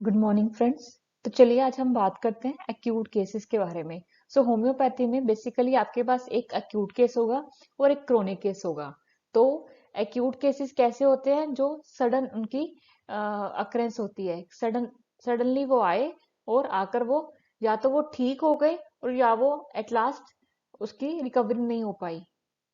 Good morning friends. तो चलिए आज हम बात करते हैं एक्यूट केसेस के बारे में। होम्योपैथी में बेसिकली आपके पास एक एक्यूट केस होगा और एक क्रोनिक केस होगा। तो एक्यूट केसेस कैसे होते हैं? जो सडन उनकी अकरेंस होती है, सडनली वो आए और आकर वो या तो वो ठीक हो गए और या वो एट लास्ट उसकी रिकवरी नहीं हो पाई।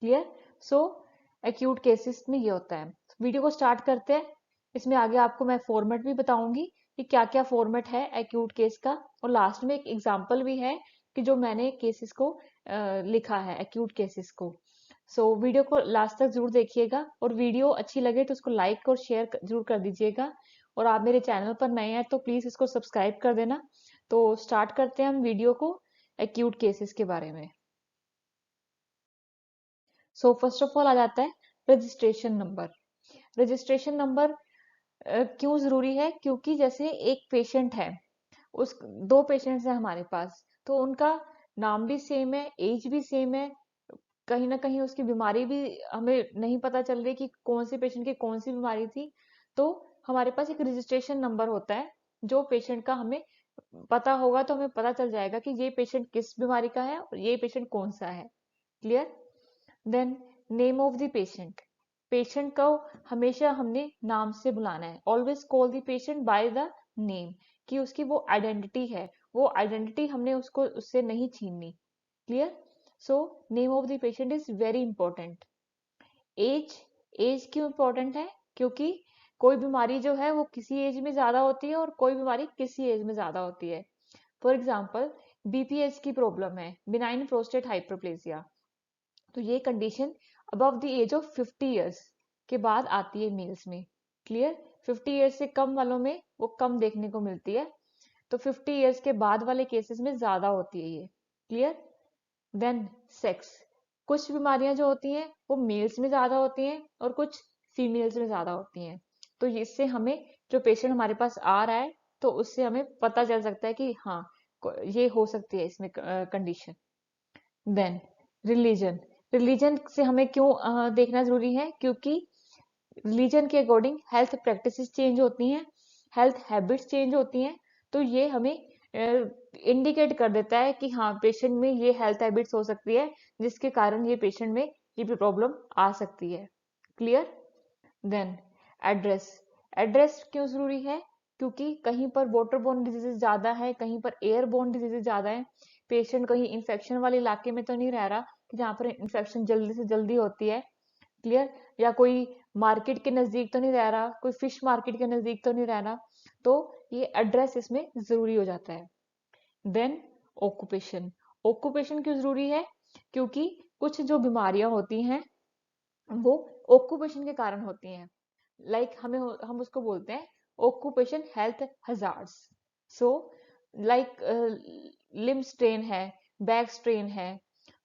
क्लियर? सो एक्यूट केसेस में ये होता है। वीडियो को स्टार्ट करते हैं। इसमें आगे आपको मैं फॉर्मेट भी बताऊंगी कि क्या क्या फॉर्मेट है एक्यूट केस का, और लास्ट में एक एग्जांपल भी है कि जो मैंने केसेस को लिखा है एक्यूट केसेस को। वीडियो को लास्ट तक जरूर देखिएगा, और वीडियो अच्छी लगे तो उसको लाइक और शेयर जरूर कर दीजिएगा। और आप मेरे चैनल पर नए हैं तो प्लीज इसको सब्सक्राइब कर देना। तो स्टार्ट करते हैं हम वीडियो को एक्यूट केसेस के बारे में। फर्स्ट ऑफ ऑल आ जाता है रजिस्ट्रेशन नंबर। रजिस्ट्रेशन नंबर क्यों जरूरी है? क्योंकि जैसे एक पेशेंट है, उस दो पेशेंट्स हैं हमारे पास, तो उनका नाम भी सेम है, एज भी सेम है, कहीं ना कहीं उसकी बीमारी भी हमें नहीं पता चल रही कि कौन से पेशेंट की कौन सी बीमारी थी। तो हमारे पास एक रजिस्ट्रेशन नंबर होता है जो पेशेंट का हमें पता होगा, तो हमें पता चल जाएगा कि ये पेशेंट किस बीमारी का है और ये पेशेंट कौन सा है। Clear? Then name of the patient. Patient को हमेशा हमने नाम से बुलाना है, always call the patient by the name, कि उसकी वो आइडेंटिटी है, वो आइडेंटिटी हमने उसको उससे नहीं छीननी। Clear? So name of the patient is very important. Age. Age क्यों इंपॉर्टेंट है? क्योंकि कोई बीमारी जो है वो किसी एज में ज्यादा होती है और कोई बीमारी किसी एज में ज्यादा होती है। फॉर एग्जाम्पल, बीपीएच की प्रॉब्लम है, बिनाइन प्रोस्टेट हाइपरप्लेसिया, तो ये condition above the age of 50 years के बाद आती है मेल्स में। क्लियर? 50 इयर्स से कम वालों में वो कम देखने को मिलती है, तो 50 इयर्स के बाद वाले केसेस में ज्यादा होती है ये। क्लियर? Then sex. कुछ बीमारियां जो होती हैं वो मेल्स में ज्यादा होती हैं और कुछ फीमेल्स में ज्यादा होती हैं। तो इससे हमें, जो पेशेंट हमारे पास आ रहा है, तो उससे हमें पता चल सकता है कि हाँ, ये हो सकती है इसमें कंडीशन। Then religion. रिलीजन से हमें क्यों देखना जरूरी है? क्योंकि रिलीजन के अकॉर्डिंग हेल्थ प्रैक्टिसेस चेंज होती हैं, हेल्थ हैबिट्स चेंज होती हैं। तो ये हमें इंडिकेट कर देता है कि हाँ, पेशेंट में ये हेल्थ हैबिट्स हो सकती है जिसके कारण ये पेशेंट में ये भी प्रॉब्लम आ सकती है। क्लियर? Then address. एड्रेस क्यों जरूरी है? क्योंकि कहीं पर वाटर बोर्न डिजीजेज ज्यादा है, कहीं पर एयर बोर्न डिजीजेज ज्यादा है। पेशेंट कहीं इन्फेक्शन वाले इलाके में तो नहीं रह रहा कि जहाँ पर इन्फेक्शन जल्दी से जल्दी होती है। क्लियर? या कोई मार्केट के नजदीक तो नहीं रह रहा, कोई फिश मार्केट के नजदीक तो नहीं रहना। तो ये एड्रेस इसमें जरूरी हो जाता है। Then occupation. ऑक्यूपेशन क्यों जरूरी है? क्योंकि कुछ जो बीमारियां होती हैं वो ऑक्यूपेशन के कारण होती हैं। हम उसको बोलते हैं occupation health hazards. So like limb strain है, बैक स्ट्रेन है,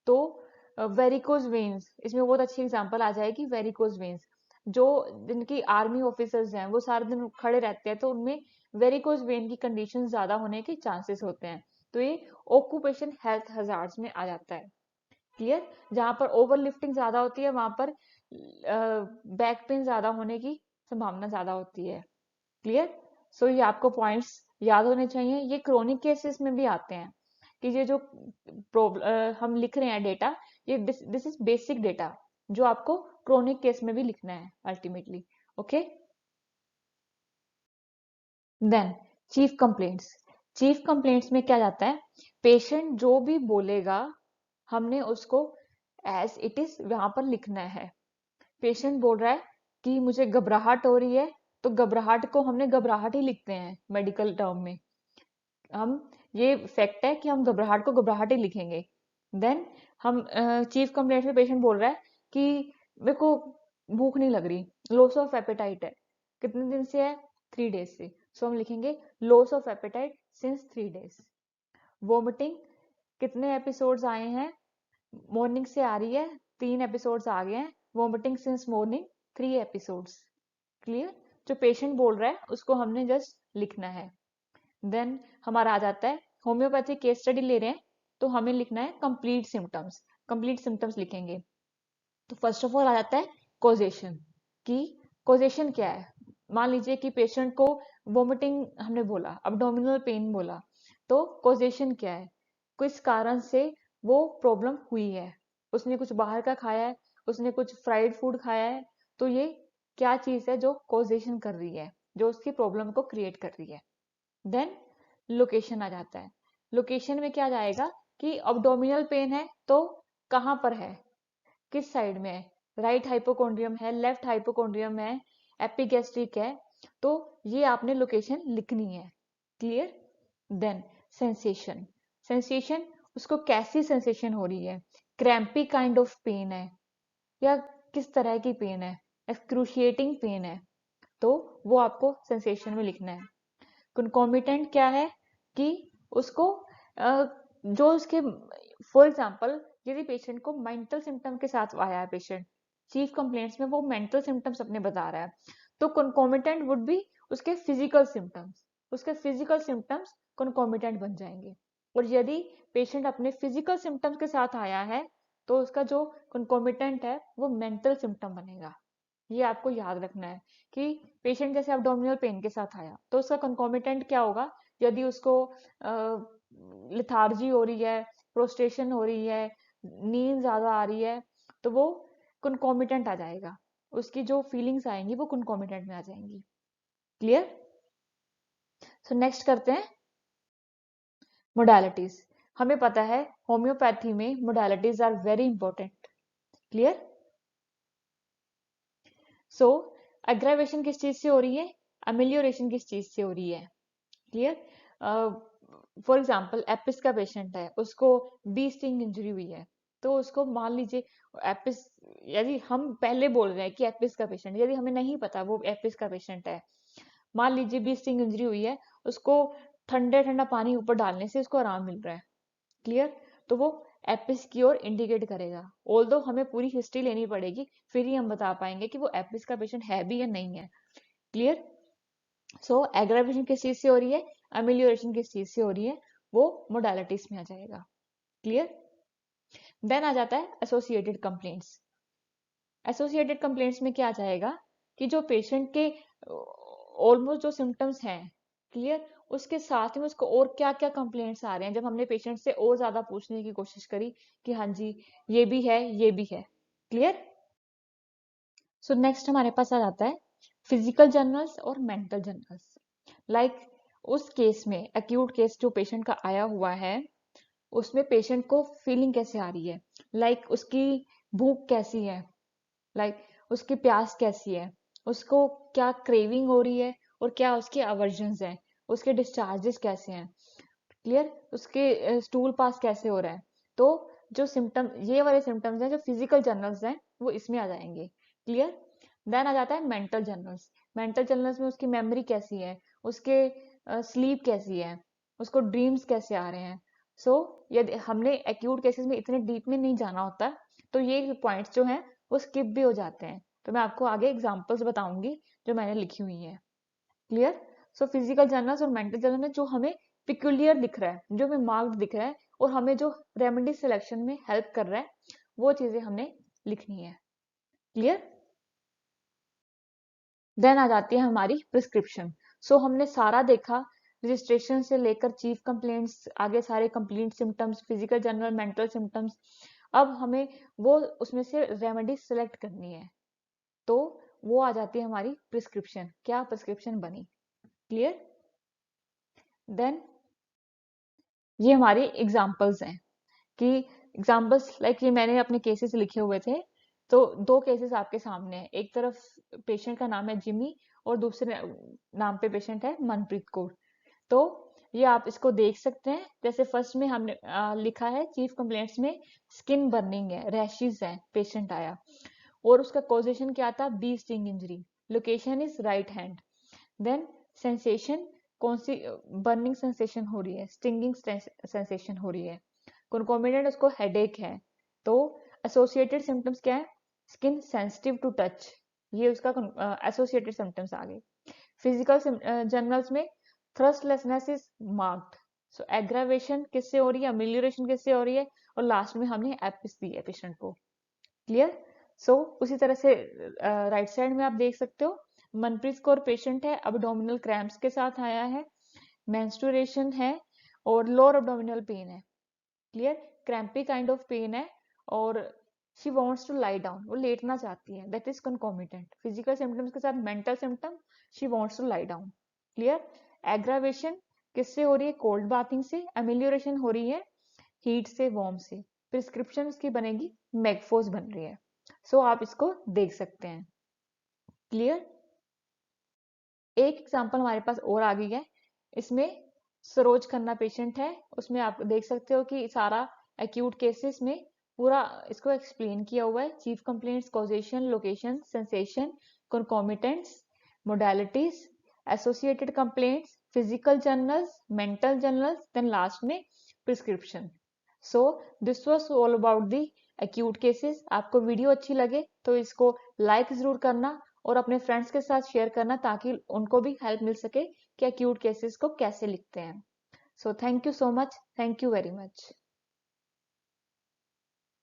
तो वेरिकोज वेन्स इसमें बहुत अच्छी एग्जांपल आ जाएगी। वेरिकोज वेन्स, जो जिनकी आर्मी ऑफिसर्स हैं वो सारा दिन खड़े रहते हैं, तो उनमें वेरिकोज वेन की कंडीशन ज्यादा होने के चांसेस होते हैं। तो ये ऑक्यूपेशन हेल्थ हजार्ड्स में आ जाता है। क्लियर? जहां पर ओवर लिफ्टिंग ज्यादा होती है वहां पर बैक पेन ज्यादा होने की संभावना ज्यादा होती है। क्लियर? ये आपको पॉइंट्स याद होने चाहिए। ये क्रोनिक केसेस में भी आते हैं कि ये जो हम लिख रहे हैं डेटा, ये दिस इज बेसिक डेटा जो आपको क्रोनिक केस में भी लिखना है ultimately. Okay? Then chief complaints. Chief complaints में क्या जाता है? पेशेंट जो भी बोलेगा हमने उसको एज इट इज वहां पर लिखना है। पेशेंट बोल रहा है कि मुझे घबराहट हो रही है, तो घबराहट को हमने घबराहट ही लिखते हैं मेडिकल टर्म में। हम, ये फैक्ट है कि हम घबराहट को घबराहट ही लिखेंगे। देन हम चीफ कंप्लेंट में पेशेंट बोल रहा है कि मेरे को भूख नहीं लग रही, लॉस ऑफ एपेटाइट है, कितने दिन से है? 3 डेज से। हम लिखेंगे loss of appetite since 3 days. Vomiting, कितने एपिसोड्स आए हैं? मॉर्निंग से आ रही है, 3 एपिसोड्स आ गए हैं। Vomiting since morning 3 episodes. Clear? जो पेशेंट बोल रहा है उसको हमने जस्ट लिखना है। देन हमारा आ जाता है होम्योपैथिक केस स्टडी ले रहे हैं, तो हमें लिखना है कंप्लीट सिम्टम्स। कंप्लीट सिम्टम्स लिखेंगे। तो फर्स्ट ऑफ ऑल आ जाता है कॉजेशन, कि कॉजेशन क्या है? मान लीजिए कि पेशेंट को वोमिटिंग हमने बोला, अब्डोमिनल पेन बोला, तो कॉजेशन क्या है, किस कारण से वो प्रॉब्लम हुई है, उसने कुछ बाहर का खाया है, उसने कुछ फ्राइड फूड खाया है, तो ये क्या चीज है जो कॉजेशन कर रही है, जो उसकी प्रॉब्लम को क्रिएट कर रही है। देन लोकेशन आ जाता है। लोकेशन में क्या जाएगा कि अब्डोमिनल पेन है तो कहाँ पर है, किस साइड में है, राइट हाइपोकॉन्ड्रियम है, लेफ्ट हाइपोकॉन्ड्रियम है, एपिगैस्ट्रिक है, तो ये आपने लोकेशन लिखनी है। क्लियर। Then sensation. सेंसेशन, उसको कैसी सेंसेशन हो रही है, क्रैम्पी काइंड ऑफ पेन है या किस तरह की पेन है, एक्सक्रूशिएटिंग पेन है, तो वो आपको सेंसेशन में लिखना है। कंकॉमिटेंट क्या है कि उसको जो उसके, फॉर एग्जांपल यदि पेशेंट को मेंटल सिम्टम के साथ आया है, पेशेंट चीफ कंप्लेंट्स में वो मेंटल सिम्टम्स अपने बता रहा है, तो कंकॉमिटेंट वुड बी उसके फिजिकल सिम्टम्स, उसके फिजिकल सिम्टम्स कंकॉमिटेंट बन जाएंगे। और यदि पेशेंट अपने फिजिकल सिम्टम्स के साथ आया है तो उसका जो कंकॉमिटेंट है वो मेंटल सिम्टम बनेगा। ये आपको याद रखना है कि पेशेंट जैसे अब्डोमिनल पेन के साथ आया तो उसका कंकॉमिटेंट क्या होगा, यदि उसको लिथार्जी हो रही है, प्रोस्ट्रेशन हो रही है, नींद ज्यादा आ रही है, तो वो कंकॉमिटेंट आ जाएगा, उसकी जो फीलिंग्स आएंगी वो कंकॉमिटेंट में आ जाएंगी। क्लियर। सो नेक्स्ट करते हैं मोडालिटीज। हमें पता है होम्योपैथी में modalities are very important. Clear. So aggravation किस चीज से हो रही है, अमेलियोरेशन किस चीज से हो रही है। क्लियर। फॉर एग्जाम्पल एपिस का पेशेंट है, उसको बी स्टिंग इंजरी हुई है, तो उसको मान लीजिए एपिस, यदि हम पहले बोल रहे हैं कि एपिस का पेशेंट, यदि हमें नहीं पता वो एपिस का पेशेंट है, मान लीजिए बी स्टिंग इंजरी हुई है, उसको ठंडे ठंडा पानी ऊपर डालने से उसको आराम मिल रहा है। क्लियर। तो वो एपिस की ओर इंडिकेट करेगा, ऑल्दो हमें पूरी हिस्ट्री लेनी पड़ेगी, फिर ही हम बता पाएंगे कि वो एपिस का पेशेंट है भी या नहीं है। क्लियर। सो एग्रावेशन किस चीज से हो रही है, अमेलियोरेशन किस चीज से हो रही है, वो मोडालिटीज में आ जाएगा। क्लियर। देन आ जाता है एसोसिएटेड कंप्लेंट्स। एसोसिएटेड कंप्लेंट्स में क्या आ जाएगा कि जो पेशेंट के ऑलमोस्ट जो सिम्टम्स हैं, क्लियर, उसके साथ में उसको और क्या क्या कंप्लेंट्स आ रहे हैं, जब हमने पेशेंट से और ज्यादा पूछने की कोशिश करी कि हाँ जी ये भी है ये भी है। क्लियर। सो नेक्स्ट हमारे पास आ जाता है फिजिकल जर्नल्स और मेंटल जर्नल्स। लाइक उस केस में एक्यूट केस जो पेशेंट का आया हुआ है, उसमें पेशेंट को फीलिंग कैसे आ रही है, लाइक उसकी भूख कैसी है, लाइक उसकी प्यास कैसी है, उसको क्या क्रेविंग हो रही है और क्या उसके अवर्जन्स हैं, उसके डिस्चार्जेस कैसे हैं। क्लियर। उसके स्टूल पास कैसे हो रहा है। तो जो सिम्टम, ये वाले सिम्टम्स हैं जो फिजिकल जर्नल्स हैं वो इसमें आ जाएंगे। क्लियर। देन आ जाता है मेंटल जर्नल्स। मेंटल जर्नल्स में उसकी मेमोरी कैसी है, उसके स्लीप कैसी है, उसको ड्रीम्स कैसे आ रहे हैं। सो यदि हमने एक्यूट केसेस में इतने डीप में नहीं जाना होता, तो ये पॉइंट्स जो हैं वो स्किप भी हो जाते हैं, तो मैं आपको आगे एग्जांपल्स बताऊंगी जो मैंने लिखी हुई हैं। क्लियर। सो फिजिकल जर्नल्स और मेंटल जर्नल में जो हमें पिक्यूलियर दिख रहा है, जो हमें मार्क्ड दिख रहा है और हमें जो रेमेडी सिलेक्शन में हेल्प कर रहा है, वो चीजें हमने लिखनी है। क्लियर। देन आ जाती है हमारी प्रिस्क्रिप्शन। सो हमने सारा देखा, रजिस्ट्रेशन से लेकर चीफ कंप्लेंट्स, आगे सारे complete symptoms, physical journal, mental symptoms. अब हमें वो उसमें से रेमेडी सिलेक्ट करनी है, तो वो आ जाती है हमारी प्रिस्क्रिप्शन, क्या प्रिस्क्रिप्शन बनी। क्लियर। देन ये हमारे एग्जाम्पल्स हैं कि एग्जाम्पल्स लाइक ये मैंने अपने केसेस लिखे हुए थे, तो दो केसेस आपके सामने है, एक तरफ पेशेंट का नाम है जिमी और दूसरे नाम पे पेशेंट है मनप्रीत कौर। तो ये आप इसको देख सकते हैं, जैसे फर्स्ट में हमने लिखा है चीफ कंप्लेंट्स में स्किन बर्निंग है, रैशेस है, पेशेंट आया और उसका कॉजेशन क्या था, bee sting injury, location is right hand. Then sensation, कौन सी बर्निंग सेंसेशन हो रही है, स्टिंगिंग सेंसेशन हो रही है, concomitant उसको हेडेक है। तो एसोसिएटेड सिम्टम्स क्या है, स्किन सेंसिटिव टू टच, ये उसका एसोसिएटेड सिम्टम्स आ गए। फिजिकल जर्नल्स में थ्रस्टलेसनेस इज मार्क्ड। सो एग्रावेशन किससे हो रही है, अमेलियोरेशन किससे हो रही है, और लास्ट में हमने एपिस दी है पेशेंट को। क्लियर। सो उसी तरह से राइट साइड में आप देख सकते हो मनप्रीत कौर पेशेंट है, अबडोमिनल क्रैम्प्स के साथ आया है, मेंस्ट्रुएशन है और लोअर अबडोमिनल पेन है। Clear, crampy kind of pain है और she wants to lie down, वो लेटना चाहती है, that is concomitant. Physical symptoms के साथ mental symptom, she wants to lie down. Clear, aggravation किससे हो रही है? कोल्ड बाथिंग से। एमिलियोरेशन हो रही है हीट से, वार्म से। प्रिस्क्रिप्शन इसकी बनेगी मैगफोस बन रही है। सो आप इसको देख सकते हैं। क्लियर, एक एग्जांपल हमारे पास और आ गई है, इसमें सरोज खन्ना पेशेंट है, उसमें आप देख सकते हो कि सारा एक्यूट केसेस में पूरा इसको एक्सप्लेन किया हुआ है। Chief complaints, causation, location, sensation, concomitants, modalities, associated complaints, physical journals, mental journals, then last में prescription. So this was all about the acute cases. आपको वीडियो अच्छी लगे तो इसको लाइक जरूर करना और अपने फ्रेंड्स के साथ शेयर करना ताकि उनको भी हेल्प मिल सके कि acute cases को कैसे लिखते हैं। So thank you so much. Thank you very much.